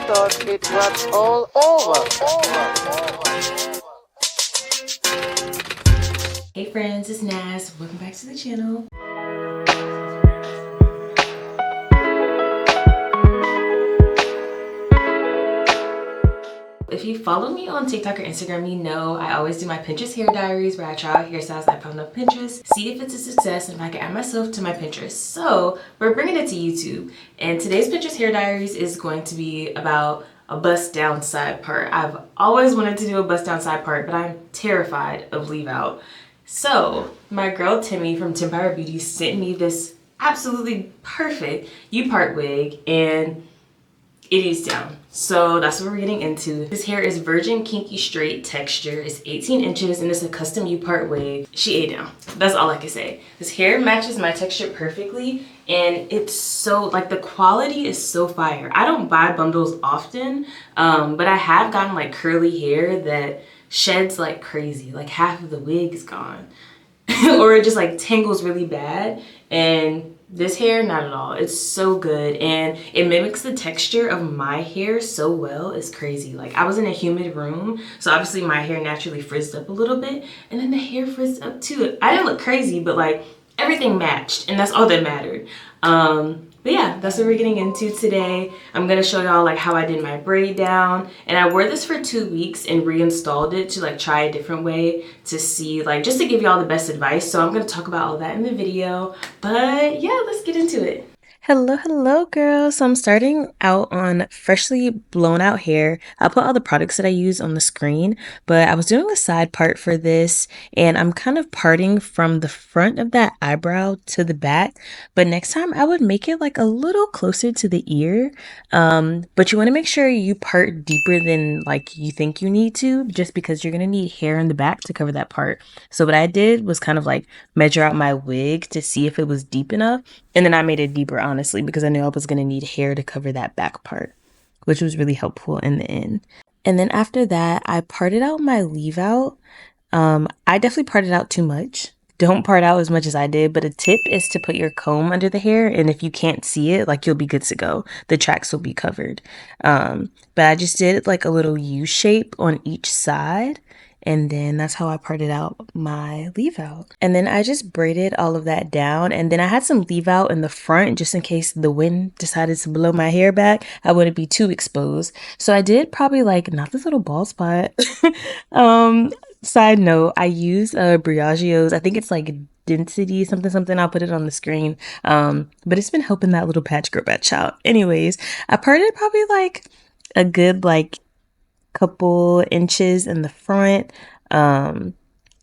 thought it was all over. Hey friends, it's Naz. Welcome back to the channel. If you follow me on TikTok or Instagram, you know I always do my Pinterest hair diaries where I try out hairstyles I found on Pinterest, see if it's a success, and if I can add myself to my Pinterest. So we're bringing it to YouTube, and today's Pinterest hair diaries is going to be about a bust down side part. I've always wanted to do a bust down side part, but I'm terrified of leave out. So my girl Timmy from Tempire Beauty sent me this absolutely perfect U-part wig, and it is down. So that's what we're getting into. This hair is virgin kinky straight texture. It's 18 inches and it's a custom U-part wig. She ate down. That's all I can say. This hair matches my texture perfectly, and it's so, like, the quality is so fire. I don't buy bundles often, but I have gotten like curly hair that sheds like crazy. Like half of the wig is gone. Or it just like tangles really bad, and this hair, not at all. It's so good, and it mimics the texture of my hair so well. It's crazy. Like, I was in a humid room, so obviously my hair naturally frizzed up a little bit, and then the hair frizzed up too. I didn't look crazy, but like everything matched, and that's all that mattered. But yeah, that's what we're getting into today. I'm gonna show y'all like how I did my braid down, and I wore this for 2 weeks and reinstalled it to like try a different way to see, like, just to give y'all the best advice. So I'm gonna talk about all that in the video, but yeah, let's get into it. Hello girls. So I'm starting out on freshly blown out hair. I'll put all the products that I use on the screen, but I was doing a side part for this, and I'm kind of parting from the front of that eyebrow to the back, but next time I would make it like a little closer to the ear. But you want to make sure you part deeper than like you think you need to, just because you're gonna need hair in the back to cover that part. So what I did was kind of like measure out my wig to see if it was deep enough, and then I made it deeper, honestly, because I knew I was going to need hair to cover that back part, which was really helpful in the end. And then after that, I parted out my leave out. I definitely parted out too much. Don't part out as much as I did, but a tip is to put your comb under the hair, and if you can't see it, like, you'll be good to go. The tracks will be covered. But I just did like a little U shape on each side, and then that's how I parted out my leave out. And then I just braided all of that down, and then I had some leave out in the front just in case the wind decided to blow my hair back. I wouldn't be too exposed. So I did probably like, not this little bald spot. Side note, I use Briaggio's, I think it's like density something. I'll put it on the screen. But it's been helping that little patch grow back out. Anyways, I parted probably like a good like couple inches in the front to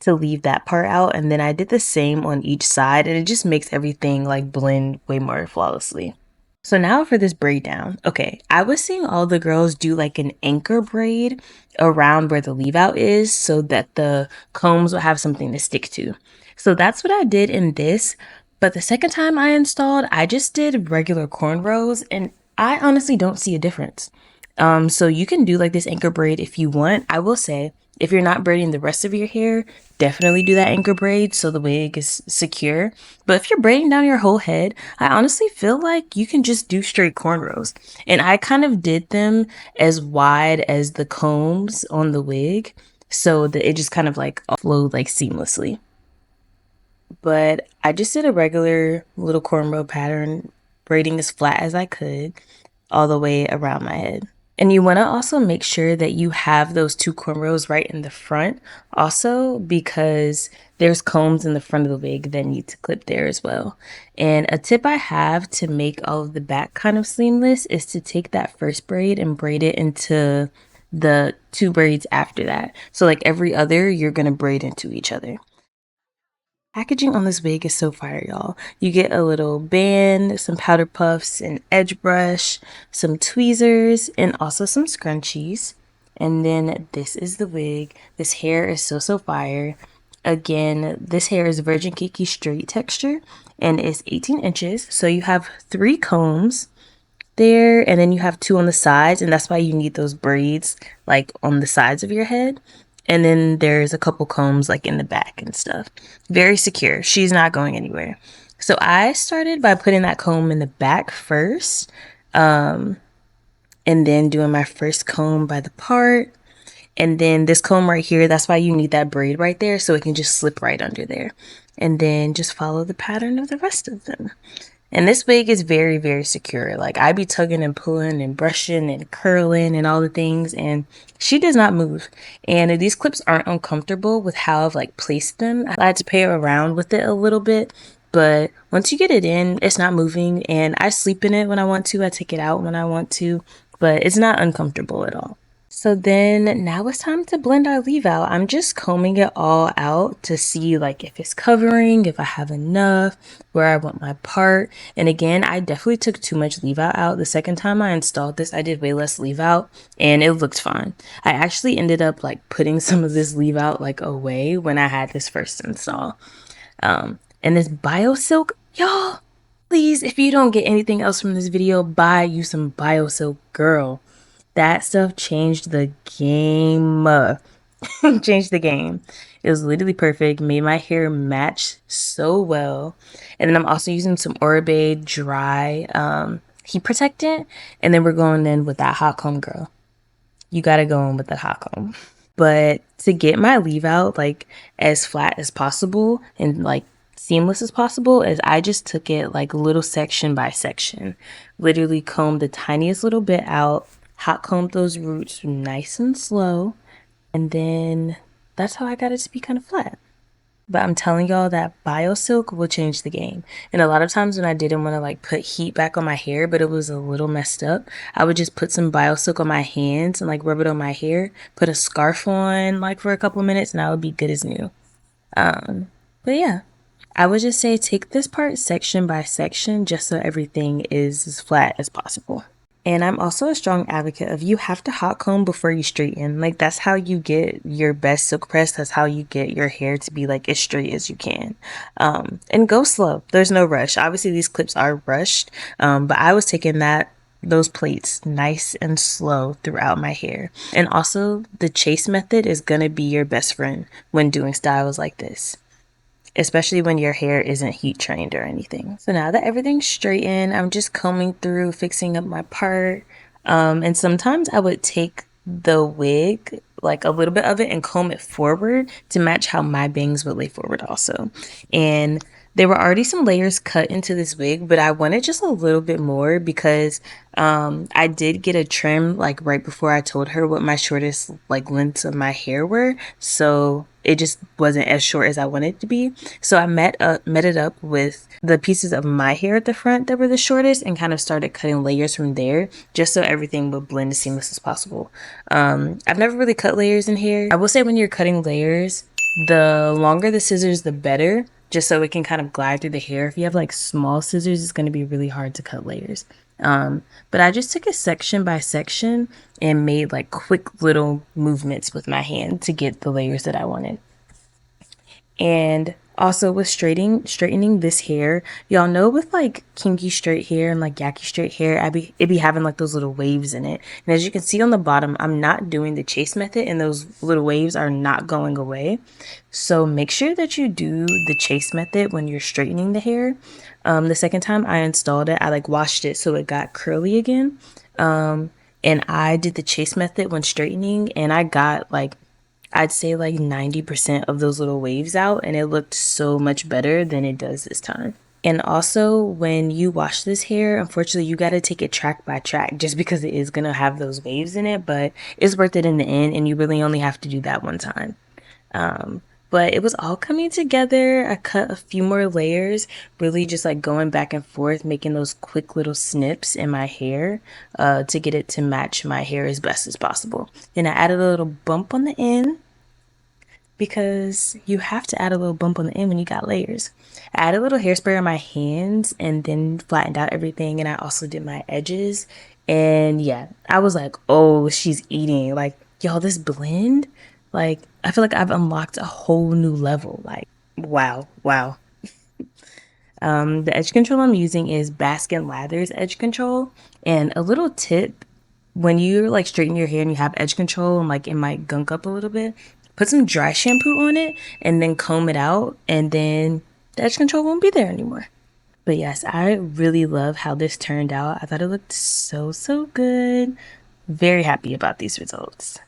leave that part out, and then I did the same on each side, and it just makes everything like blend way more flawlessly. So now for this braid down. Okay, I was seeing all the girls do like an anchor braid around where the leave out is so that the combs will have something to stick to. So that's what I did in this, but the second time I installed, I just did regular cornrows, and I honestly don't see a difference. So you can do like this anchor braid if you want. I will say, if you're not braiding the rest of your hair, definitely do that anchor braid so the wig is secure. But if you're braiding down your whole head, I honestly feel like you can just do straight cornrows. And I kind of did them as wide as the combs on the wig so that it just kind of like flowed like seamlessly. But I just did a regular little cornrow pattern, braiding as flat as I could all the way around my head. And you want to also make sure that you have those two cornrows right in the front also, because there's combs in the front of the wig that need to clip there as well. And a tip I have to make all of the back kind of seamless is to take that first braid and braid it into the two braids after that. So like every other, you're going to braid into each other. Packaging on this wig is so fire, y'all. You get a little band, some powder puffs, an edge brush, some tweezers, and also some scrunchies. And then this is the wig. This hair is so fire. Again, this hair is virgin kinky straight texture, and it's 18 inches. So you have 3 combs there, and then you have 2 on the sides, and that's why you need those braids like on the sides of your head. And then there's a couple combs like in the back and stuff. Very secure. She's not going anywhere. So I started by putting that comb in the back first. and then doing my first comb by the part. And then this comb right here, that's why you need that braid right there so it can just slip right under there. And then just follow the pattern of the rest of them. And this wig is very, very secure. Like, I be tugging and pulling and brushing and curling and all the things, and she does not move. And these clips aren't uncomfortable with how I've like placed them. I had to play around with it a little bit, but once you get it in, it's not moving. And I sleep in it when I want to. I take it out when I want to, but it's not uncomfortable at all. So then now it's time to blend our leave out. I'm just combing it all out to see like if it's covering, if I have enough, where I want my part. And again, I definitely took too much leave out. The second time I installed this, I did way less leave out and it looked fine. I actually ended up like putting some of this leave out like away when I had this first install. And this BioSilk, y'all, please, if you don't get anything else from this video, buy you some BioSilk, girl. That stuff changed the game. Changed the game. It was literally perfect. Made my hair match so well. And then I'm also using some Orabe dry heat protectant. And then we're going in with that hot comb, girl. You gotta go in with the hot comb. But to get my leave out like as flat as possible and like seamless as possible, is I just took it like little section by section. Literally combed the tiniest little bit out, hot combed those roots nice and slow, and then that's how I got it to be kind of flat. But I'm telling y'all that BioSilk will change the game. And a lot of times when I didn't want to like put heat back on my hair, but it was a little messed up, I would just put some BioSilk on my hands and like rub it on my hair, put a scarf on like for a couple of minutes, and I would be good as new. But yeah, I would just say take this part section by section just so everything is as flat as possible. And I'm also a strong advocate of you have to hot comb before you straighten. Like, that's how you get your best silk press. That's how you get your hair to be like as straight as you can. And go slow. There's no rush. Obviously these clips are rushed, but I was taking those plates nice and slow throughout my hair. And also the chase method is gonna be your best friend when doing styles like this, especially when your hair isn't heat trained or anything. So now that everything's straightened, I'm just combing through, fixing up my part. And sometimes I would take the wig, like a little bit of it, and comb it forward to match how my bangs would lay forward also. And there were already some layers cut into this wig, but I wanted just a little bit more because I did get a trim like right before I told her what my shortest like lengths of my hair were. So it just wasn't as short as I wanted it to be. So I met it up with the pieces of my hair at the front that were the shortest and kind of started cutting layers from there just so everything would blend as seamless as possible. I've never really cut layers in hair. I will say when you're cutting layers, the longer the scissors, the better, just so it can kind of glide through the hair. If you have like small scissors, it's going to be really hard to cut layers. But I just took it section by section and made like quick little movements with my hand to get the layers that I wanted. And also with straightening this hair, y'all know with like kinky straight hair and like yaki straight hair, it be having like those little waves in it. And as you can see on the bottom, I'm not doing the chase method and those little waves are not going away. So make sure that you do the chase method when you're straightening the hair. The second time I installed it, I like washed it so it got curly again. And I did the chase method when straightening and I got like, I'd say like 90% of those little waves out, and it looked so much better than it does this time. And also when you wash this hair, unfortunately you got to take it track by track just because it is going to have those waves in it, but it's worth it in the end and you really only have to do that one time. But it was all coming together. I cut a few more layers, really just like going back and forth, making those quick little snips in my hair to get it to match my hair as best as possible. Then I added a little bump on the end because you have to add a little bump on the end when you got layers. I added a little hairspray on my hands and then flattened out everything. And I also did my edges. And yeah, I was like, oh, she's eating. Like, y'all, this blend, like, I feel like I've unlocked a whole new level. Like, wow. The edge control I'm using is Baskin Lather's edge control. And a little tip, when you like straighten your hair and you have edge control and like it might gunk up a little bit, put some dry shampoo on it and then comb it out, and then the edge control won't be there anymore. But yes, I really love how this turned out. I thought it looked so good. Very happy about these results.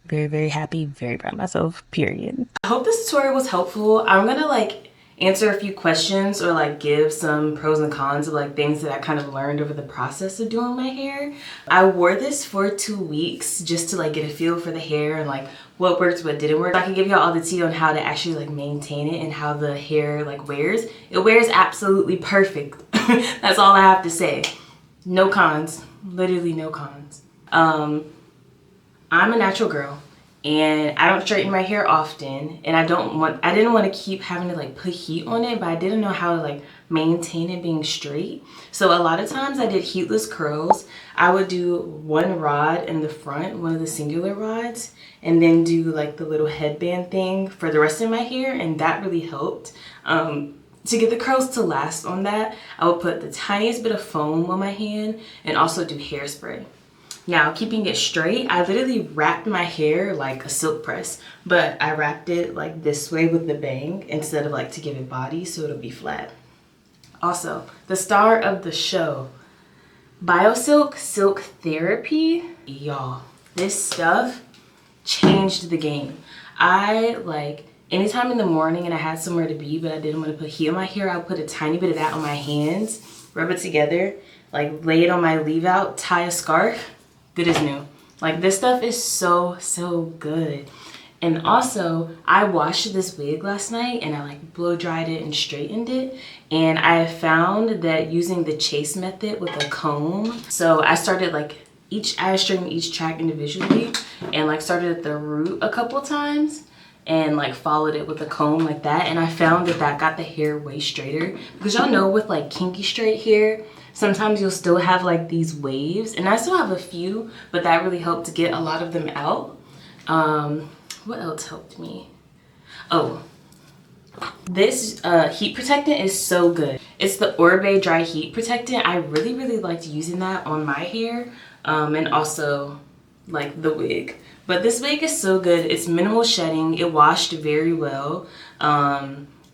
Very, very happy, very proud of myself, period. I hope this tutorial was helpful. I'm gonna like answer a few questions or like give some pros and cons of like things that I kind of learned over the process of doing my hair. I wore this for 2 weeks just to like get a feel for the hair and like what worked, what didn't work. I can give y'all all the tea on how to actually like maintain it and how the hair like wears. It wears absolutely perfect. That's all I have to say. No cons, literally no cons. I'm a natural girl and I don't straighten my hair often, and I didn't want to keep having to like put heat on it, but I didn't know how to like maintain it being straight. So a lot of times I did heatless curls. I would do one rod in the front, one of the singular rods, and then do like the little headband thing for the rest of my hair, and that really helped. To get the curls to last on that, I would put the tiniest bit of foam on my hand and also do hairspray. Now, keeping it straight, I literally wrapped my hair like a silk press, but I wrapped it like this way with the bang instead of like to give it body so it'll be flat. Also, the star of the show, BioSilk Silk Therapy. Y'all, this stuff changed the game. I like anytime in the morning and I had somewhere to be but I didn't want to put heat on my hair, I would put a tiny bit of that on my hands, rub it together, like lay it on my leave out, tie a scarf. Good as new. Like this stuff is so good. And also I washed this wig last night and I like blow dried it and straightened it, and I found that using the chase method with a comb, so I started like I straightened each track individually and like started at the root a couple times and like followed it with a comb like that, and I found that got the hair way straighter, because y'all know with like kinky straight hair sometimes you'll still have like these waves, and I still have a few, but that really helped to get a lot of them out. What else helped me? Oh, this heat protectant is so good. It's the Orbe Dry Heat Protectant. I really liked using that on my hair, and also like the wig. But this wig is so good. It's minimal shedding. It washed very well.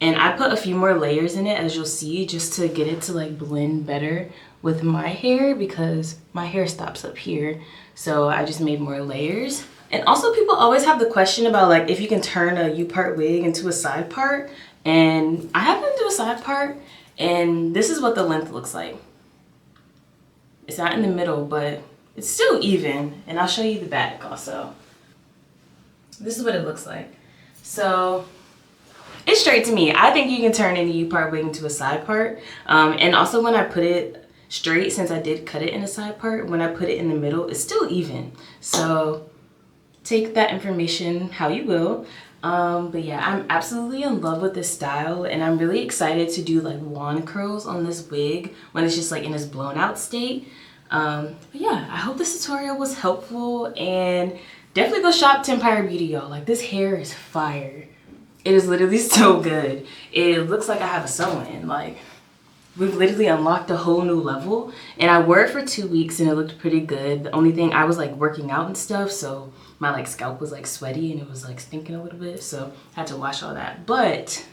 And I put a few more layers in it, as you'll see, just to get it to like blend better with my hair, because my hair stops up here. So I just made more layers. And also people always have the question about like if you can turn a U-part wig into a side part. And I happen to do a side part, and this is what the length looks like. It's not in the middle, but it's still even. And I'll show you the back also. This is what it looks like. So it's straight to me. I think you can turn any U-part wig into a side part. And also when I put it straight, since I did cut it in a side part, when I put it in the middle, it's still even. So take that information how you will. But yeah, I'm absolutely in love with this style, and I'm really excited to do like wand curls on this wig when it's just like in its blown out state. But yeah, I hope this tutorial was helpful, and definitely go shop Tempire Beauty, y'all. Like this hair is fire. It is literally so good. It looks like I have a sew-in. Like we've literally unlocked a whole new level, and I wore it for 2 weeks and it looked pretty good. The only thing, I was like working out and stuff, so my like scalp was like sweaty and it was like stinking a little bit, so I had to wash all that. But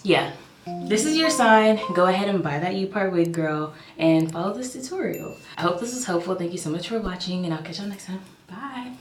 yeah, this is your sign. Go ahead and buy that U-part wig, girl, and follow this tutorial. I hope this was helpful. Thank you so much for watching, and I'll catch y'all next time. Bye.